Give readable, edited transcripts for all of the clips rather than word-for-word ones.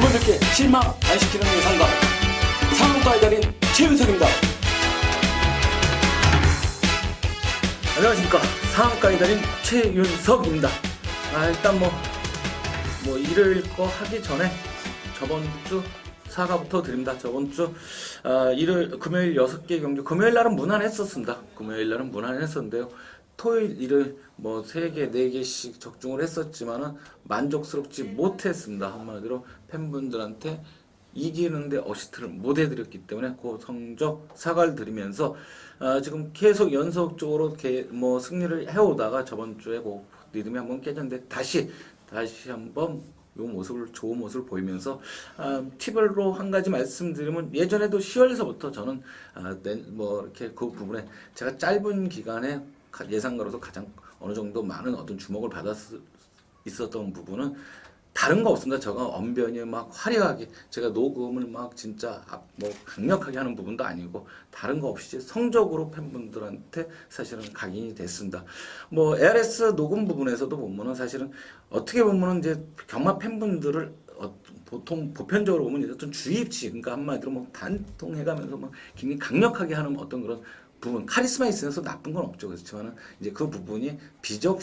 팬분들께 실망 안 시키는 예상가 상한가의 달인 최윤석입니다. 안녕하십니까, 상한가의 달인 최윤석입니다. 일단 일을 거 하기 전에 저번 주 사과부터 드립니다. 저번 주 금요일 6개 경주, 금요일 날은 무난했었습니다. 금요일 날은 무난했었는데요. 토요일, 일요일 3개, 4개씩 적중을 했었지만은 만족스럽지 못했습니다. 한마디로 팬분들한테 이기는데 어시스트를 못 해드렸기 때문에 그 성적 사과를 드리면서 지금 계속 연속적으로 승리를 해오다가 저번 주에 그 리듬이 한번 깨졌는데 다시 한번 요 모습을, 좋은 모습을 보이면서 팁으로 한 가지 말씀드리면, 예전에도 10월서부터 저는 이렇게 그 부분에 제가 짧은 기간에 예상가로서 가장 어느 정도 많은 어떤 주목을 있었던 부분은 다른 거 없습니다. 제가 언변이 막 화려하게 제가 녹음을 막 진짜 강력하게 하는 부분도 아니고 다른 거 없이 성적으로 팬분들한테 사실은 각인이 됐습니다. ARS 녹음 부분에서도 보면은 사실은 어떻게 보면은 이제 경마 팬분들을 보통 보편적으로 보면 어떤 주입치, 그러니까 한마디로 단통해가면서 굉장히 강력하게 하는 어떤 그런 부분, 카리스마 있으면서 나쁜 건 없죠. 그렇지만은 이제 그 부분이 비적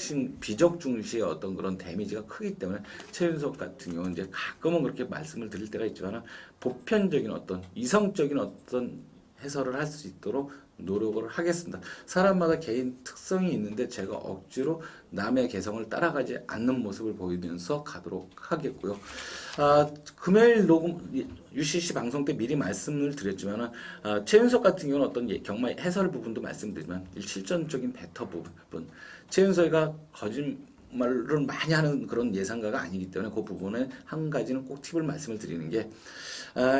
중시의 어떤 그런 데미지가 크기 때문에 최윤석 같은 경우는 이제 가끔은 그렇게 말씀을 드릴 때가 있지만은 보편적인 어떤 이성적인 어떤 해설을 할 수 있도록 노력을 하겠습니다. 사람마다 개인 특성이 있는데 제가 억지로 남의 개성을 따라가지 않는 모습을 보이면서 가도록 하겠고요. 금요일 녹음 UCC 방송 때 미리 말씀을 드렸지만은 최윤석 같은 경우는 어떤 경마 해설 부분도 말씀드리지만 실전적인 배터 부분, 최윤석이가 거짓말을 많이 하는 그런 예상가가 아니기 때문에 그 부분에 한 가지는 꼭 팁을 말씀을 드리는 게,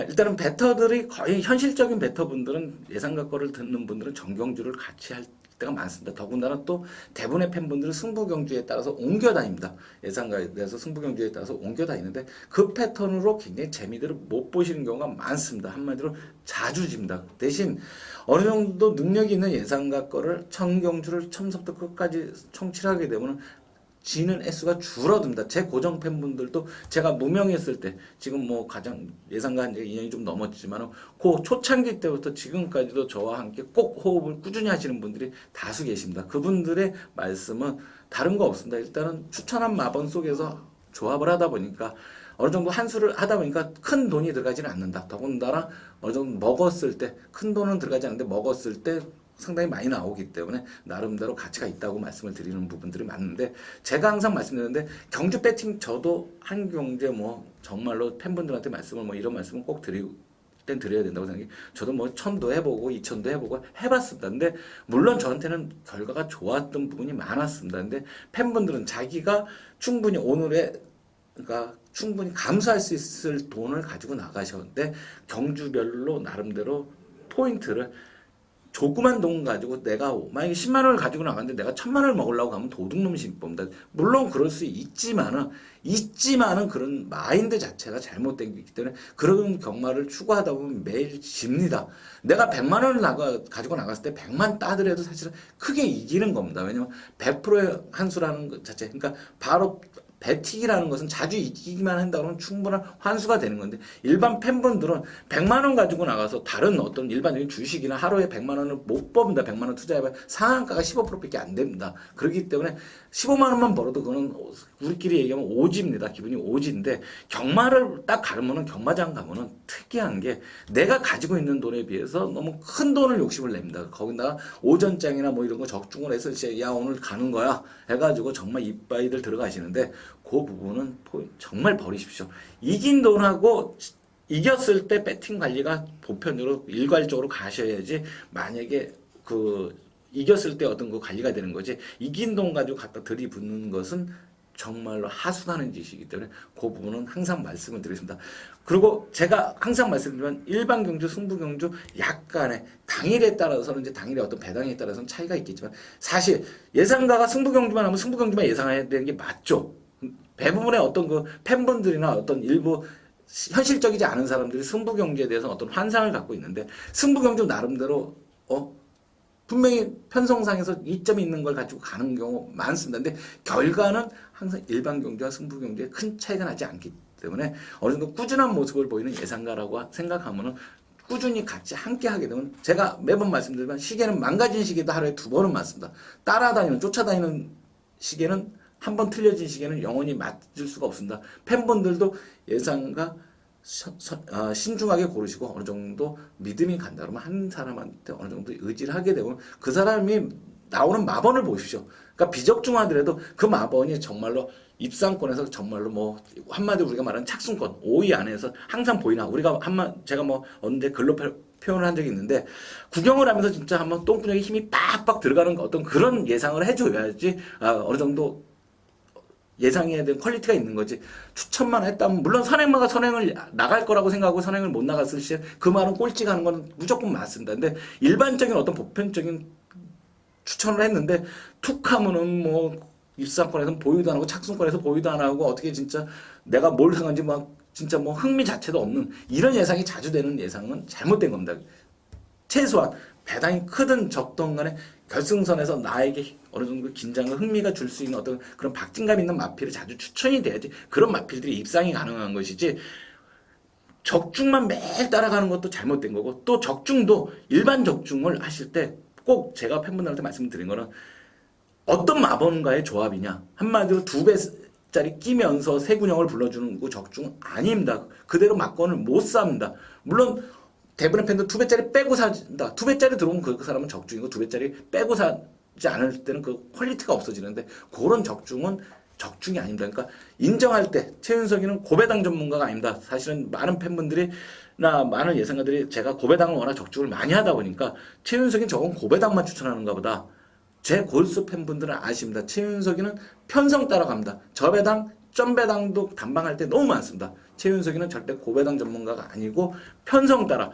일단은 배터들이 거의 현실적인 배터분들은 예상가 거를 듣는 분들은 정경주를 같이 할 때가 많습니다. 더군다나 또 대부분의 팬분들은 승부경주에 따라서 옮겨 다닙니다. 예상가에 대해서 승부경주에 따라서 옮겨 다니는데 그 패턴으로 굉장히 재미들을 못 보시는 경우가 많습니다. 한마디로 자주 집니다. 대신 어느 정도 능력이 있는 예상가 거를 청경주를 처음부터 끝까지 청취를 하게 되면 지는 횟수가 줄어듭니다. 제 고정 팬분들도 제가 무명했을 때, 지금 가장 예상가 한 지 2년이 좀 넘었지만 그 초창기 때부터 지금까지도 저와 함께 꼭 호흡을 꾸준히 하시는 분들이 다수 계십니다. 그분들의 말씀은 다른 거 없습니다. 일단은 추천한 마번 속에서 조합을 하다 보니까 어느 정도 한수를 하다 보니까 큰 돈이 들어가지는 않는다. 더군다나 어느 정도 먹었을 때, 큰 돈은 들어가지 않는데 먹었을 때 상당히 많이 나오기 때문에 나름대로 가치가 있다고 말씀을 드리는 부분들이 많은데, 제가 항상 말씀드리는데 경주 배팅 저도 한 경주에 정말로 팬분들한테 말씀을 이런 말씀을 꼭 드려야 된다고 생각해요. 저도 1000도 해보고 2000도 해보고 해봤습니다. 근데 물론 저한테는 결과가 좋았던 부분이 많았습니다. 근데 팬분들은 자기가 충분히 그러니까 충분히 감수할 수 있을 돈을 가지고 나가셨는데 경주별로 나름대로 포인트를, 조그만 돈 가지고 내가 만약에 10만 원을 가지고 나갔는데 내가 1000만 원을 먹으려고 하면 도둑놈 신법입니다. 물론 그럴 수 있지만은 그런 마인드 자체가 잘못된 게 있기 때문에 그런 경마를 추구하다 보면 매일 집니다. 내가 100만 원을 가지고 나갔을 때 100만 따더라도 사실은 크게 이기는 겁니다. 왜냐면 100%의 한수라는 것 자체, 그러니까 바로 배팅이라는 것은 자주 이기기만 한다 그러면 충분한 환수가 되는 건데, 일반 팬분들은 100만 원 가지고 나가서 다른 어떤 일반적인 주식이나 하루에 100만 원을 못 법니다. 100만 원 투자해봐야 상한가가 15%밖에 안 됩니다. 그렇기 때문에 15만 원만 벌어도 그거는 우리끼리 얘기하면 오지입니다. 기분이 오지인데, 경마를 딱 가르면은, 경마장 가면은 특이한 게 내가 가지고 있는 돈에 비해서 너무 큰 돈을 욕심을 냅니다. 거기다가 오전장이나 이런 거 적중을 해서 야 오늘 가는 거야 해가지고 정말 이빠이들 들어가시는데, 그 부분은 정말 버리십시오. 이긴 돈하고 이겼을 때 배팅 관리가 보편적으로 일괄적으로 가셔야지, 만약에 이겼을 때 어떤 거 관리가 되는 거지, 이긴 돈 가지고 갖다 들이붓는 것은 정말로 하순하는 짓이기 때문에 그 부분은 항상 말씀을 드리겠습니다. 그리고 제가 항상 말씀드리면 일반 경주, 승부 경주 약간의 당일에 따라서는 이제 당일의 어떤 배당에 따라서는 차이가 있겠지만, 사실 예상가가 승부 경주만 하면 승부 경주만 예상해야 되는 게 맞죠. 대부분의 어떤 팬분들이나 어떤 일부 현실적이지 않은 사람들이 승부 경주에 대해서 어떤 환상을 갖고 있는데, 승부 경주 나름대로 분명히 편성상에서 이점이 있는 걸 가지고 가는 경우 많습니다. 근데 결과는 항상 일반 경주와 승부 경주에 큰 차이가 나지 않기 때문에 어느 정도 꾸준한 모습을 보이는 예상가라고 생각하면은 꾸준히 같이 함께 하게 되면 제가 매번 말씀드리지만 시계는 망가진 시계도 하루에 2번은 맞습니다. 따라다니는 쫓아다니는 시계는 한 번 틀려진 시계는 영원히 맞을 수가 없습니다. 팬분들도 예상가 신중하게 고르시고 어느 정도 믿음이 간다 그러면 한 사람한테 어느 정도 의지를 하게 되면 그 사람이 나오는 마번을 보십시오. 그러니까 비적중하더라도 그 마번이 정말로 입상권에서 정말로 뭐 한마디로 우리가 말하는 착순권 5위 안에서 항상 보이나 우리가 제가 뭐 언제 글로 표현을 한 적이 있는데 구경을 하면서 진짜 한번 똥구녕에 힘이 빡빡 들어가는 어떤 그런 예상을 해줘야지 어느 정도 예상해야 되는 퀄리티가 있는 거지. 추천만 했다면 물론 선행마가 선행을 나갈 거라고 생각하고 선행을 못 나갔을 시에 그 말은 꼴찌 가는 건 무조건 맞습니다. 근데 일반적인 어떤 보편적인 추천을 했는데 툭 하면은 뭐 입상권에서 보유도 안 하고 착순권에서 보유도 안 하고 어떻게 진짜 내가 뭘 상한지 막 진짜 뭐 흥미 자체도 없는 이런 예상이 자주 되는 예상은 잘못된 겁니다. 최소한 배당이 크든 적든 간에 결승선에서 나에게 어느 정도 긴장과 흥미가 줄 수 있는 어떤 그런 박진감 있는 마필이 자주 추천이 돼야지 그런 마필들이 입상이 가능한 것이지 적중만 매일 따라가는 것도 잘못된 거고 또 적중도 일반 적중을 하실 때 꼭 제가 팬분들한테 말씀드린 거는 어떤 마번과의 조합이냐 한마디로 2배짜리 끼면서 세군형을 불러주는 그 적중 아닙니다. 그대로 막건을 못 삽니다. 물론 대부분의 팬들 2배짜리 빼고 산다. 2배짜리 들어오면 그 사람은 적중이고 2배짜리 빼고 사지 않을 때는 그 퀄리티가 없어지는데 그런 적중은 적중이 아닙니다. 그러니까 인정할 때 최윤석이는 고배당 전문가가 아닙니다. 사실은 많은 팬분들이나 많은 예상가들이 제가 고배당을 워낙 적중을 많이 하다 보니까 최윤석이는 저건 고배당만 추천하는가 보다. 제 골수 팬분들은 아십니다. 최윤석이는 편성 따라갑니다. 저배당, 점배당도 단방할 때 너무 많습니다. 최윤석이는 절대 고배당 전문가가 아니고 편성 따라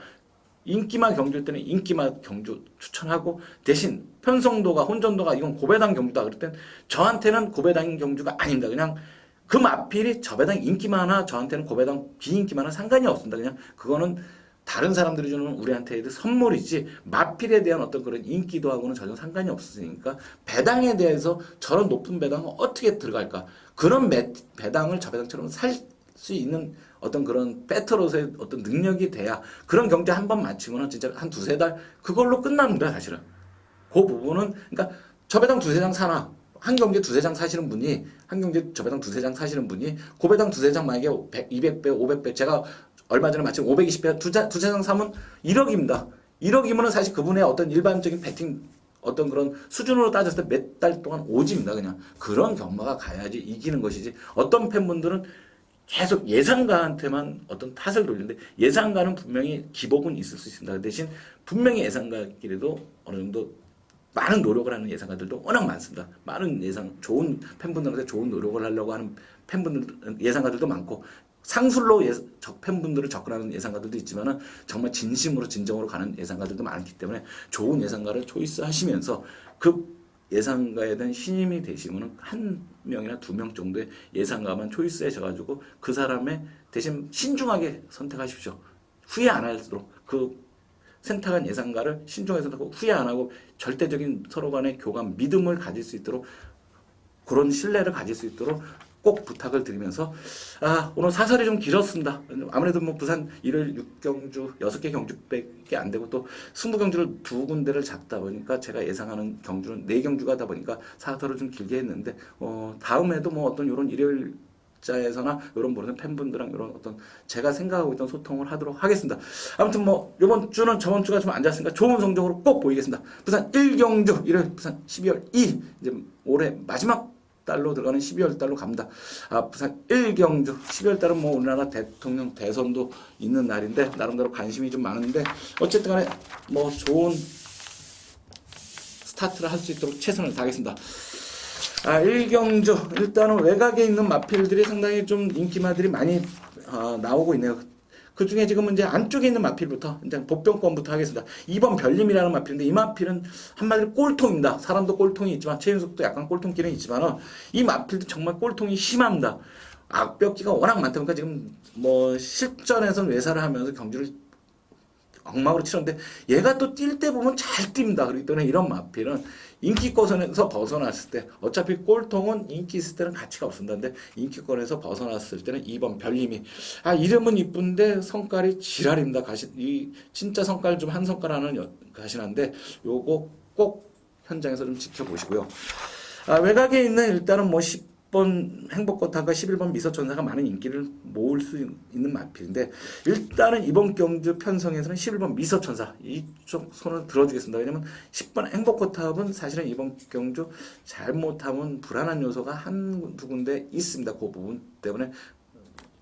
인기만 경주일 때는 인기만 경주 추천하고 대신 편성도가 혼전도가 이건 고배당 경주다 그럴 땐 저한테는 고배당 경주가 아닙니다. 그냥 그 마필이 저배당 인기만 하나 저한테는 고배당 비인기만 하나 상관이 없습니다. 그냥 그거는 다른 사람들이 주는 우리한테 선물이지 마필에 대한 어떤 그런 인기도하고는 전혀 상관이 없으니까 배당에 대해서 저런 높은 배당은 어떻게 들어갈까 그런 배당을 저배당처럼 살 수 있는 어떤 그런 배터로서의 어떤 능력이 돼야 그런 경제 한 번 맞추면 진짜 한 2-3달 그걸로 끝납니다. 사실은 그 부분은 그러니까 저배당 2-3장 사나 한 경제 2-3장 사시는 분이 한 경제 저배당 2-3장 사시는 분이 고배당 2-3장 만약에 200배 500배 제가 얼마 전에 마침 520배 2-3장 사면 1억입니다. 1억이면은 사실 그분의 어떤 일반적인 배팅 어떤 그런 수준으로 따졌을 때 몇 달 동안 오집니다. 그냥 그런 경마가 가야지 이기는 것이지 어떤 팬분들은 계속 예상가한테만 어떤 탓을 돌리는데 예상가는 분명히 기복은 있을 수 있습니다. 그 대신 분명히 예상가끼리도 어느 정도 많은 노력을 하는 예상가들도 워낙 많습니다. 많은 좋은 팬분들한테 좋은 노력을 하려고 하는 팬분들 예상가들도 많고 상술로 팬분들을 접근하는 예상가들도 있지만은 정말 진심으로 진정으로 가는 예상가들도 많기 때문에 좋은 예상가를 초이스하시면서 그 예상가에 대한 신임이 되시면 한 명이나 2명 정도의 예상가만 초이스하셔가지고 그 사람의 대신 신중하게 선택하십시오. 후회 안 할수록 그 선택한 예상가를 신중하게 선택하고 후회 안 하고 절대적인 서로 간의 교감, 믿음을 가질 수 있도록 그런 신뢰를 가질 수 있도록 꼭 부탁을 드리면서 오늘 사설이 좀 길었습니다. 아무래도 뭐 부산 일요일 6경주 6개 경주밖에 안 되고 또 20경주를 2군데를 잡다 보니까 제가 예상하는 경주는 4경주가 하다 보니까 사설을 좀 길게 했는데 다음에도 뭐 어떤 이런 일요일 자에서나 이런 모르는 팬분들랑 이런 어떤 제가 생각하고 있던 소통을 하도록 하겠습니다. 아무튼 뭐 이번 주는 저번 주가 좀 안 좋았으니까 좋은 성적으로 꼭 보이겠습니다. 부산 1경주 일요일 부산 12월 2일 이제 올해 마지막 달로 들어가는 12월 달로 갑니다. 부산 1경주 12월 달은 뭐 우리나라 대통령 대선도 있는 날인데 나름대로 관심이 좀 많은데 어쨌든 간에 뭐 좋은 스타트를 할 수 있도록 최선을 다하겠습니다. 1경주 일단은 외곽에 있는 마필들이 상당히 좀 인기마들이 많이 나오고 있네요. 그 중에 지금은 이제 안쪽에 있는 마필부터 이제 복병권부터 하겠습니다. 2번 별님이라는 마필인데 이 마필은 한마디로 꼴통입니다. 사람도 꼴통이 있지만 최윤석도 약간 꼴통끼는 있지만 이 마필도 정말 꼴통이 심합니다. 악벽기가 워낙 많다 보니까 지금 뭐 실전에서는 외사를 하면서 경주를 엉망으로 치렀는데 얘가 또 뛸 때 보면 잘 뜁니다. 그렇기 때문에 이런 마필은 인기권에서 벗어났을 때 어차피 꼴통은 인기 있을 때는 가치가 없습니다. 근데 인기권에서 벗어났을 때는 2번 별님이 이름은 이쁜데 성깔이 지랄입니다. 이 진짜 성깔 좀 한 성깔 하는 가시나인데 요거 꼭 현장에서 좀 지켜보시고요. 외곽에 있는 일단은 뭐 10번 행복꽃하가 11번 미소천사가 많은 인기를 모을 수 있는 마필인데 일단은 이번 경주 편성에서는 11번 미소천사 이쪽 손을 들어주겠습니다. 왜냐면 10번 행복꽃합은 사실은 이번 경주 잘못하면 불안한 요소가 한두 군데 있습니다. 그 부분 때문에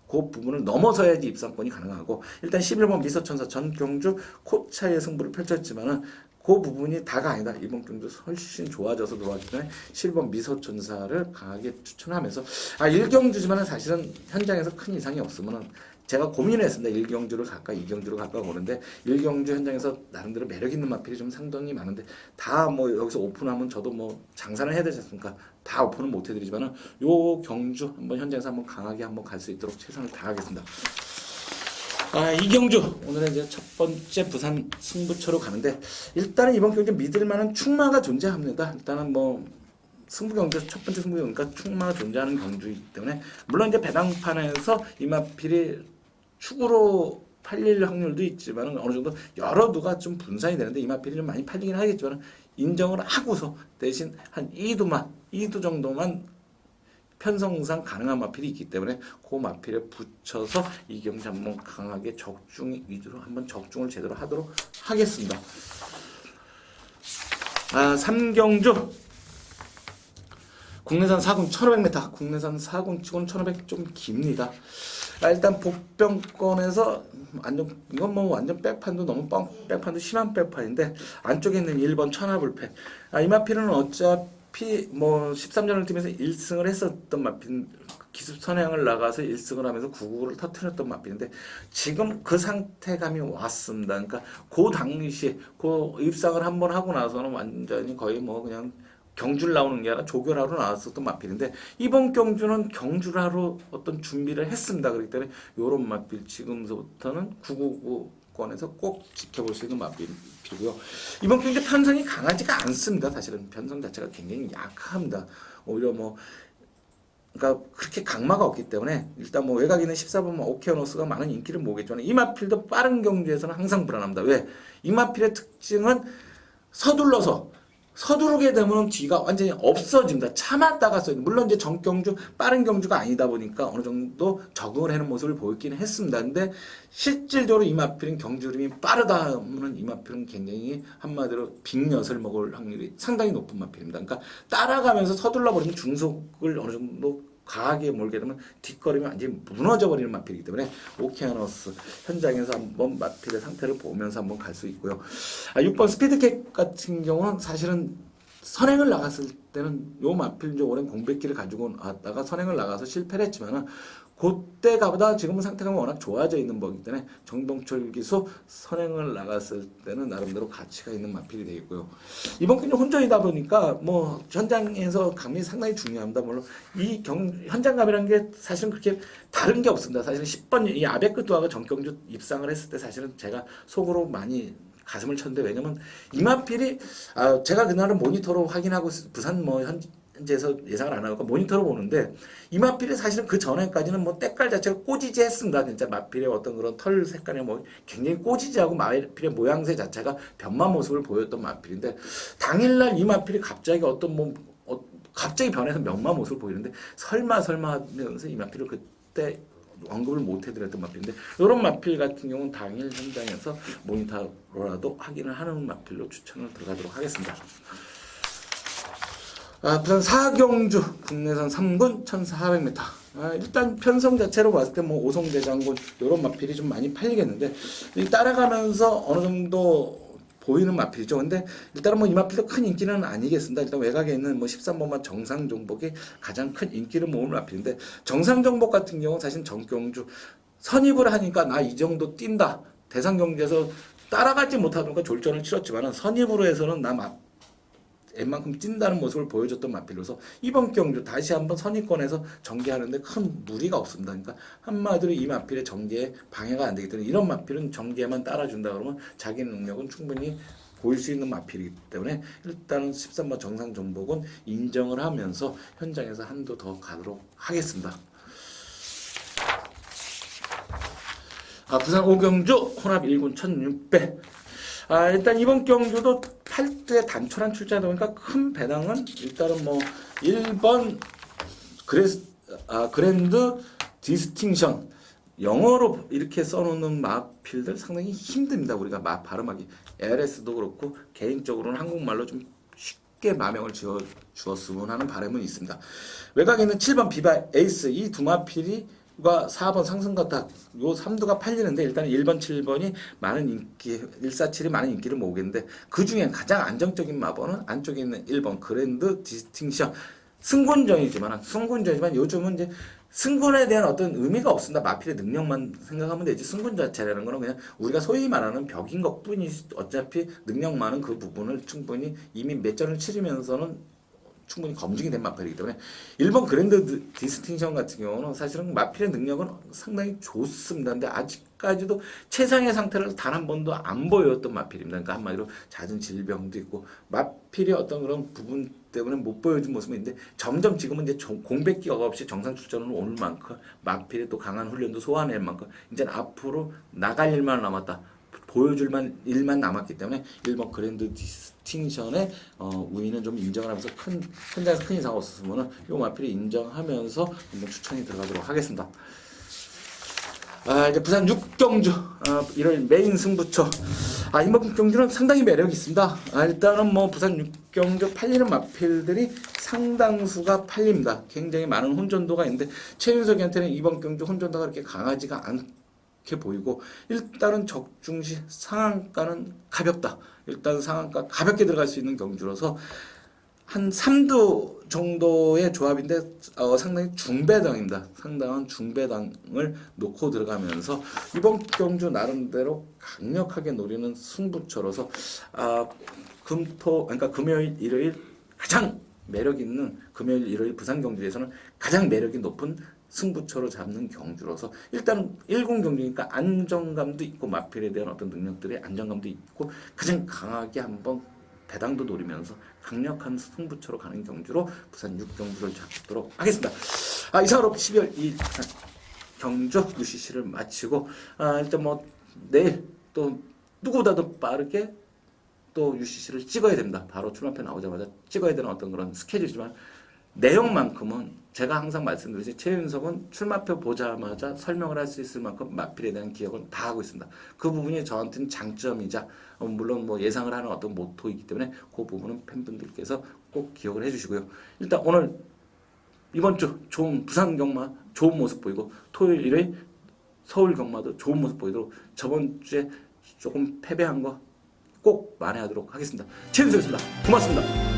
그 부분을 넘어서야지 입상권이 가능하고 일단 11번 미소천사 전 경주 코차의 승부를 펼쳤지만은 그 부분이 다가 아니다. 이번 경주 훨씬 좋아져서 들어왔기 때문에 7번 미소천사를 강하게 추천하면서 1경주지만 사실은 현장에서 큰 이상이 없으면 제가 고민을 했습니다. 1경주를 갈까 2경주를 갈까 보는데 1경주 현장에서 나름대로 매력 있는 마필이 좀 상당히 많은데 다 뭐 여기서 오픈하면 저도 뭐 장사를 해야 되지 않습니까? 다 오픈은 못 해드리지만은 요 경주 한번 현장에서 한번 강하게 한번 갈 수 있도록 최선을 다하겠습니다. 이경주 오늘의 이제 첫 번째 부산 승부처로 가는데 일단은 이번 경주 믿을 만한 충마가 존재합니다. 일단은 뭐 승부 경주 첫 번째 승부 경주니까 충마가 존재하는 경주이기 때문에 물론 이제 배당판에서 이마필이 축으로 팔릴 확률도 있지만 어느 정도 여러 누가 좀 분산이 되는데 이마필이 좀 많이 팔리긴 하겠지만 인정을 하고서 대신 한 2두 정도만 편성상 가능한 마필이 있기 때문에 그 마필에 붙여서 이 경기 한번 강하게 적중 위주로 한번 적중을 제대로 하도록 하겠습니다. 3경주 국내산 4군 1500m 국내산 4군 치고는 1500 좀 깁니다. 일단 복병권에서 이건 뭐 완전 백판도 너무 백판도 심한 백판인데 안쪽에 있는 1번 천하불패 이 마필은 어차피 뭐 13전을 뛰면서 1승을 했었던 마필 기습 선행을 나가서 1승을 하면서 9구를 터뜨렸던 마필인데 지금 그 상태감이 왔습니다. 그러니까 그 당시에 그 입상을 한번 하고 나서는 완전히 거의 뭐 그냥 경주를 나오는 게 아니라 조결하러 나왔었던 마필인데 이번 경주는 경주를 하러 어떤 준비를 했습니다. 그렇기 때문에 이런 마필 지금서부터는 999권에서 꼭 지켜볼 수 있는 마필이고요. 이번 경주 편성이 강하지가 않습니다. 사실은 편성 자체가 굉장히 약합니다. 오히려 뭐 그러니까 그렇게 강마가 없기 때문에 일단 뭐 외곽에 있는 14번 오케아노스가 많은 인기를 모으겠지만 이 마필도 빠른 경주에서는 항상 불안합니다. 왜? 이 마필의 특징은 서두르게 되면 뒤가 완전히 없어집니다. 참았다가 써요. 물론 이제 정경주 빠른 경주가 아니다 보니까 어느 정도 적응을 하는 모습을 보이긴 했습니다. 근데 실질적으로 이 마필은 경주 흐름이 빠르다 하면 이 마필은 굉장히 한마디로 빅엿을 먹을 확률이 상당히 높은 마필입니다. 그러니까 따라가면서 서둘러 버리면 중속을 어느 정도 강하게 몰게 되면 뒷걸음이 완전히 무너져 버리는 마필이기 때문에 오케아노스 현장에서 한번 마필의 상태를 보면서 한번 갈 수 있고요. 6번 스피드캣 같은 경우는 사실은 선행을 나갔을 때는 요 마필 이제 오랜 공백기를 가지고 왔다가 선행을 나가서 실패를 했지만은 그때가보다 지금은 상태가 워낙 좋아져 있는 거기 때문에 정동철 기수 선행을 나갔을 때는 나름대로 가치가 있는 마필이 되겠고요. 이번 경기 혼전이다 보니까 뭐 현장에서 감이 상당히 중요합니다. 물론 이 현장감이라는 게 사실은 그렇게 다른 게 없습니다. 사실은 10번 이 아베크투아가 정경주 입상을 했을 때 사실은 제가 속으로 많이 가슴을 쳤는데 왜냐면 이마필이 제가 그날은 모니터로 확인하고 부산 뭐 현재에서 예상을 안 하고 모니터로 보는데 이마필이 사실은 그 전에까지는 뭐 때깔 자체가 꼬지지 했습니다. 진짜 마필의 어떤 그런 털 색깔이 뭐 굉장히 꼬지지하고 마필의 모양새 자체가 변만 모습을 보였던 마필인데 당일날 이마필이 갑자기 갑자기 변해서 명마 모습을 보이는데 설마 하면서 이마필을 그때 언급을 못 해드렸던 마필인데 이런 마필 같은 경우는 당일 현장에서 모니터로라도 확인을 하는 마필로 추천을 들어가도록 하겠습니다. 부산 4경주 국내산 3군 1400m 일단 편성 자체로 봤을 때 뭐 오송대장군 이런 마필이 좀 많이 팔리겠는데 따라가면서 어느 정도 보이는 마필이죠. 근데 일단은 뭐 이 마필도 큰 인기는 아니겠습니다. 일단 외곽에 있는 뭐 13번만 정상정복이 가장 큰 인기를 모으는 마필인데 정상정복 같은 경우 사실 정경주 선입을 하니까 나 이 정도 뛴다. 대상 경기에서 따라가지 못하니까 졸전을 치렀지만 선입으로 해서는 웬만큼 뛴다는 모습을 보여줬던 마필로서 이번 경주 다시 한번 선입권에서 전개하는데 큰 무리가 없습니다. 그러니까 한마디로 이 마필의 전개에 방해가 안 되기 때문에 이런 마필은 전개만 따라준다 그러면 자기 능력은 충분히 보일 수 있는 마필이기 때문에 일단은 13번 정상 정복은 인정을 하면서 현장에서 한도 더 가도록 하겠습니다. 부산 5경주 혼합 1군 1600. 일단 이번 경주도 8대 단촐한 출전이다 보니까 큰 배당은 일단은 뭐 1번 그랜드 디스팅션, 영어로 이렇게 써놓는 마필들 상당히 힘듭니다. 우리가 발음하기. LS도 그렇고 개인적으로는 한국말로 좀 쉽게 마명을 지어 주었으면 하는 바람은 있습니다. 외곽에 있는 7번 비바 에이스 이 두 마필이 4번 상승가타 요 3두가 팔리는데 일단 1번 7번이 많은 인기 147이 많은 인기를 모으겠는데 그 중에 가장 안정적인 마번은 안쪽에 있는 1번 그랜드 디스팅션 승군전이지만 요즘은 이제 승군에 대한 어떤 의미가 없습니다. 마필의 능력만 생각하면 되지 승군 자체라는 거는 그냥 우리가 소위 말하는 벽인 것뿐이지 어차피 능력 많은 그 부분을 충분히 이미 몇 전을 치르면서는 충분히 검증이 된 마필이기 때문에 1번 그랜드 디스팅션 같은 경우는 사실은 마필의 능력은 상당히 좋습니다. 근데 아직까지도 최상의 상태를 단 한 번도 안 보여줬던 마필입니다. 그러니까 한마디로 잦은 질병도 있고 마필의 어떤 그런 부분 때문에 못 보여준 모습이 있는데 점점 지금은 이제 공백기가 없이 정상 출전을 오늘 만큼 마필의 또 강한 훈련도 소화해낼 만큼 이제 앞으로 나갈 일만 남았다. 보여줄 일만 남았기 때문에 1번 그랜드 디스팅션의 우위는 좀 인정을 하면서 현장에서 큰 이상 없었으면 이 마필을 인정하면서 한번 추천이 들어가도록 하겠습니다. 이제 부산 6경주 이런 메인 승부처 이번 경주는 상당히 매력이 있습니다. 일단은 뭐 부산 6경주 팔리는 마필들이 상당수가 팔립니다. 굉장히 많은 혼전도가 있는데 최윤석이한테는 이번 경주 혼전도가 그렇게 강하지가 않게 보이고 일단은 적중시 상한가는 가볍다. 일단 상한가 가볍게 들어갈 수 있는 경주로서 한 3두 정도의 조합인데 상당히 중배당입니다. 상당한 중배당을 놓고 들어가면서 이번 경주 나름대로 강력하게 노리는 승부처로서 그러니까 금요일 일요일 가장 매력 있는 금요일 일요일 부산 경주에서는 가장 매력이 높은 승부처로 잡는 경주로서 일단 1군 경주니까 안정감도 있고 마필에 대한 어떤 능력들의 안정감도 있고 가장 강하게 한번 배당도 노리면서 강력한 승부처로 가는 경주로 부산 6경주를 잡도록 하겠습니다. 이상으로 12월 2일 경주 UCC를 마치고 일단 뭐 내일 또 누구보다도 빠르게 또 UCC를 찍어야 됩니다. 바로 출마표 나오자마자 찍어야 되는 어떤 그런 스케줄이지만 내용만큼은 제가 항상 말씀드리지 최윤석은 출마표 보자마자 설명을 할 수 있을 만큼 마필에 대한 기억을 다 하고 있습니다. 그 부분이 저한테는 장점이자 물론 뭐 예상을 하는 어떤 모토이기 때문에 그 부분은 팬분들께서 꼭 기억을 해주시고요. 일단 오늘 이번 주 좋은 부산 경마 좋은 모습 보이고 토요일 일요일 서울 경마도 좋은 모습 보이도록 저번 주에 조금 패배한 거 꼭 만회하도록 하겠습니다. 최윤석이었습니다. 고맙습니다.